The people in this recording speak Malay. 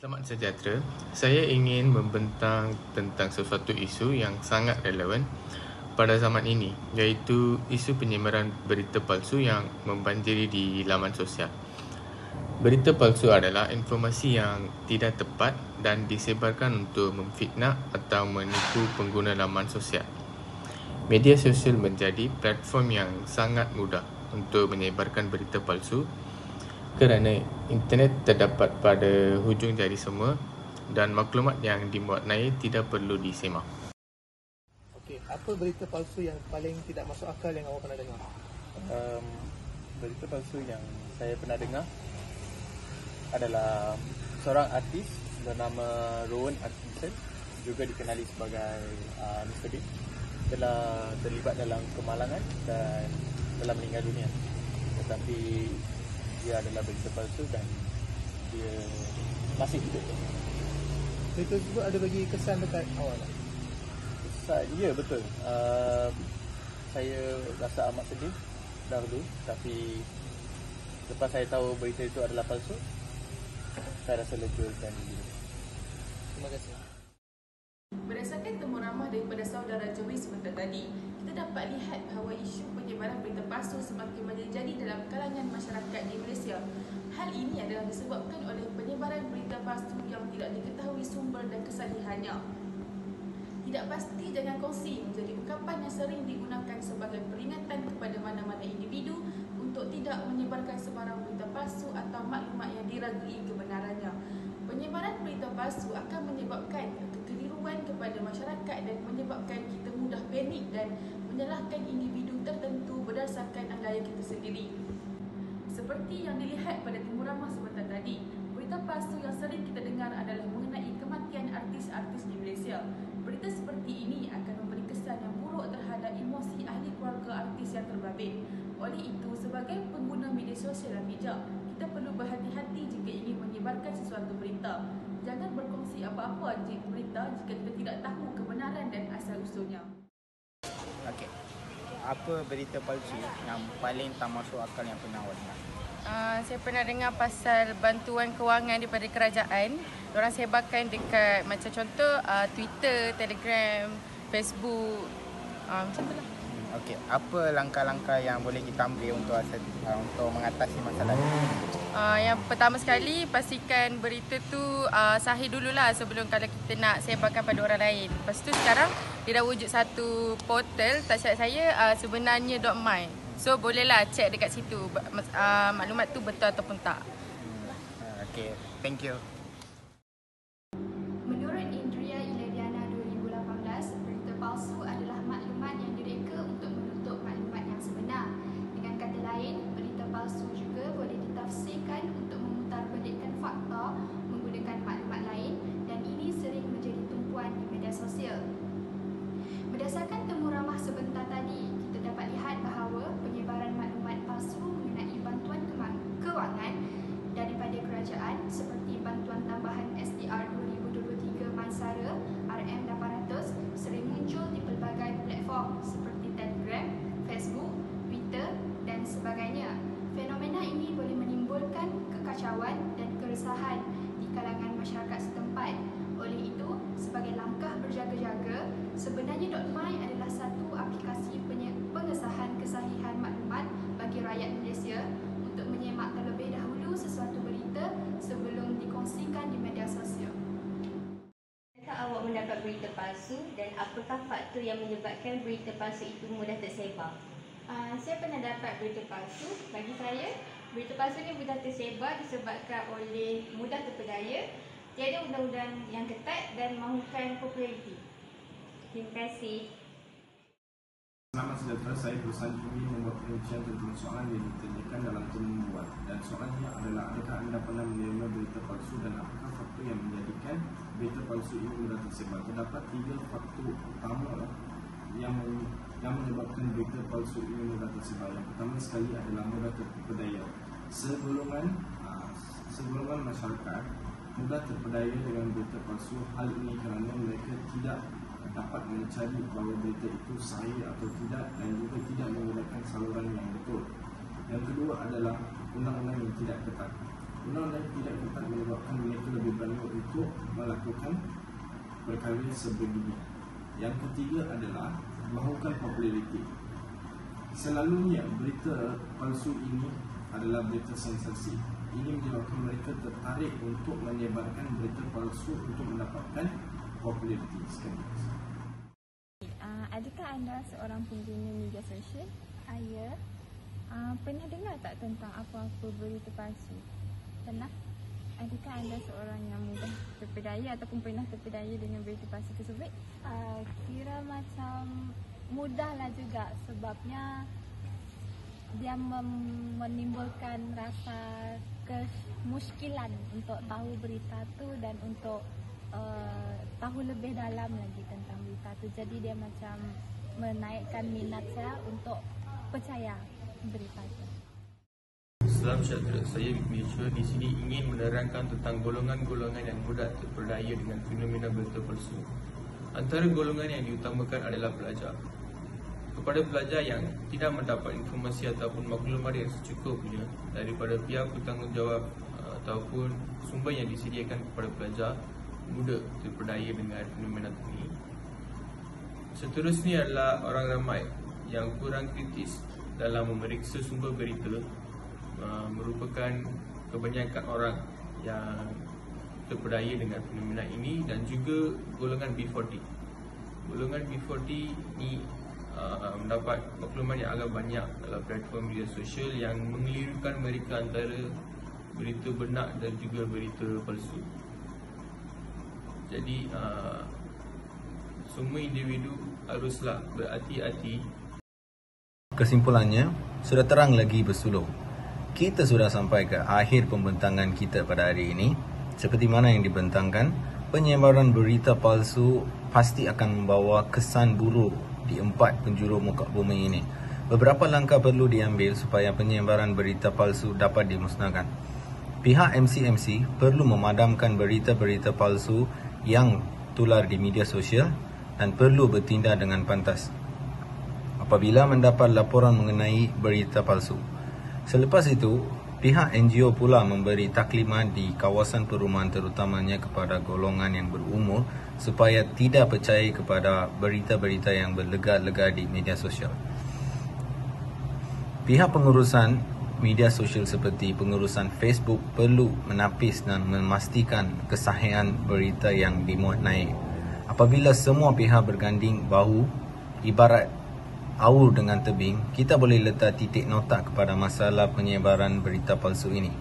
Selamat sejahtera. Saya ingin membentang tentang sesuatu isu yang sangat relevan pada zaman ini, iaitu isu penyebaran berita palsu yang membanjiri di laman sosial. Berita palsu adalah informasi yang tidak tepat dan disebarkan untuk memfitnah atau menipu pengguna laman sosial. Media sosial menjadi platform yang sangat mudah untuk menyebarkan berita palsu kerana internet terdapat pada hujung jari semua dan maklumat yang dimuatnai tidak perlu disemak. Okey, apa berita palsu yang paling tidak masuk akal yang awak pernah dengar? Berita palsu yang saya pernah dengar adalah seorang artis bernama Rowan Atkinson, juga dikenali sebagai Mr. Big, telah terlibat dalam kemalangan dan telah meninggal dunia. Tetapi dia adalah berita palsu dan dia masih hidup. Berita tersebut ada bagi kesan dekat awak tak? Ya, betul. Saya rasa amat sedih dahulu, tapi lepas saya tahu berita itu adalah palsu, saya rasa lega dan gembira. Terima kasih. Berdasarkan temu ramah daripada saudara Joey sebentar tadi, kita dapat lihat bahawa isu penyebaran berita palsu semakin menjadi dalam kalangan masyarakat di Malaysia. Hal ini adalah disebabkan oleh penyebaran berita palsu yang tidak diketahui sumber dan kesalihannya. Tidak pasti jangan kongsi menjadi ungkapan yang sering digunakan sebagai peringatan kepada mana-mana individu untuk tidak menyebarkan sebarang berita palsu atau maklumat yang diragui kebenarannya. Penyebaran berita palsu akan menyebabkan kekeliruan kepada masyarakat dan menyebabkan kita mudah panik dan menyalahkan individu tertentu berdasarkan anggaran kita sendiri. Seperti yang dilihat pada temu ramah sebentar tadi, berita palsu yang sering kita dengar adalah mengenai kematian artis-artis di Malaysia. Berita seperti ini akan memberi kesan yang buruk terhadap emosi ahli keluarga artis yang terbabit. Oleh itu, sebagai pengguna media sosial yang bijak, kita perlu berhati-hati jika ingin menyebarkan sesuatu berita. Jangan berkongsi apa-apa berita jika kita tidak tahu kebenaran dan asal-usulnya. Okey. Apa berita palsu yang paling tak masuk akal yang pernah awak dengar? Saya pernah dengar pasal bantuan kewangan daripada kerajaan. Diorang sebarkan dekat macam contoh Twitter, Telegram, Facebook, macam tu lah. Okey, apa langkah-langkah yang boleh kita ambil untuk mengatasi masalah ini? Yang pertama sekali, pastikan berita tu sahih dululah sebelum kalau kita nak sebarkan pada orang lain. Lepas tu sekarang dia dah wujud satu portal, tak silap saya sebenarnya .my. So bolehlah check dekat situ maklumat tu betul ataupun tak. Okey, thank you. Menurut Indria Iladiana 2018, berita palsu adalah maklumat yang direka untuk menutup maklumat yang sebenar. Dengan kata lain, berita palsu juga boleh ditafsirkan untuk memutarbalikkan fakta menggunakan maklumat lain dan ini sering menjadi tumpuan di media sosial. Berdasarkan temu ramah sebentar tadi, kita dapat lihat bahawa penyebaran maklumat palsu mengenai bantuan kewangan daripada kerajaan seperti bantuan tambahan SDR 2023 Mansara RM800 sering muncul di pelbagai platform seperti Telegram, Facebook, Twitter dan sebagainya. Fenomena ini boleh menimbulkan kekacauan dan keresahan di kalangan masyarakat setempat. Oleh itu, sebagai langkah berjaga-jaga, sebenarnya .my adalah satu aplikasi pengesahan kesahihan maklumat bagi rakyat Malaysia untuk menyemak terlebih dahulu sesuatu berita sebelum dikongsikan di media sosial. Adakah awak mendapat berita palsu dan apakah faktor yang menyebabkan berita palsu itu mudah tersebar? Saya pernah dapat berita palsu. Bagi saya, berita palsu ini mudah tersebar disebabkan oleh mudah terpedaya, tiada undang-undang yang ketat dan mahukan populariti. Terima kasih. Selamat sejahtera, saya berusaha ingin membuat penelitian tentang soalan yang ditanyakan dalam temu membuat. Dan soalannya adalah, adakah anda pernah menerima berita palsu dan apakah faktor yang menjadikan berita palsu ini mudah tersebar? Terdapat 3 faktor utama yang menyebabkan berita palsu ini mudah tersebar. Yang pertama sekali adalah mudah terpedaya. Segolongan masyarakat mudah terpedaya dengan berita palsu. Hal ini kerana mereka tidak dapat mencari bahawa berita itu sahih atau tidak dan juga tidak menggunakan saluran yang betul. Yang kedua adalah undang-undang yang tidak ketat. Undang-undang tidak ketat menyebabkan mereka lebih berani untuk melakukan perkara sebegini. Yang ketiga adalah mahukan populariti. Selalunya berita palsu ini adalah berita sensasi. Ini menyebabkan mereka tertarik untuk menyebarkan berita palsu untuk mendapatkan populariti sekali. Adakah anda seorang pengguna media sosial? Ya. Pernah dengar tak tentang apa-apa berita palsu? Pernah? Adakah anda seorang yang mudah terpedaya ataupun pernah terpedaya dengan berita palsu tersebut? Kira macam mudahlah juga, sebabnya dia menimbulkan rasa kemuskilan untuk tahu berita tu dan untuk tahu lebih dalam lagi tentang berita tu. Jadi dia macam menaikkan minat saya untuk percaya berita itu. Salam sejahtera, saya Misha di sini ingin menerangkan tentang golongan-golongan yang mudah terpedaya dengan fenomena berita palsu. Antara golongan yang diutamakan adalah pelajar. Kepada pelajar yang tidak mendapat informasi ataupun maklumat yang secukupnya daripada pihak bertanggungjawab ataupun sumber yang disediakan kepada pelajar, mudah terpedaya dengan fenomena ini. Seterusnya adalah orang ramai yang kurang kritis dalam memeriksa sumber berita, merupakan kebanyakan orang yang terpedaya dengan fenomena ini, dan juga golongan B40. Golongan B40 ini mendapat maklumat yang agak banyak dalam platform media sosial yang mengelirukan mereka antara berita benar dan juga berita palsu. Jadi semua individu haruslah berhati-hati. Kesimpulannya, sudah terang lagi bersulur. Kita sudah sampai ke akhir pembentangan kita pada hari ini. Seperti mana yang dibentangkan, penyebaran berita palsu pasti akan membawa kesan buruk di 4 penjuru muka bumi ini. Beberapa langkah perlu diambil supaya penyebaran berita palsu dapat dimusnahkan. Pihak MCMC perlu memadamkan berita-berita palsu yang tular di media sosial dan perlu bertindak dengan pantas apabila mendapat laporan mengenai berita palsu. Selepas itu, pihak NGO pula memberi taklimat di kawasan perumahan terutamanya kepada golongan yang berumur supaya tidak percaya kepada berita-berita yang berlegar-legar di media sosial. Pihak pengurusan media sosial seperti pengurusan Facebook perlu menapis dan memastikan kesahihan berita yang dimuat naik. Apabila semua pihak berganding bahu, ibarat awur dengan tebing, kita boleh letak titik nota kepada masalah penyebaran berita palsu ini.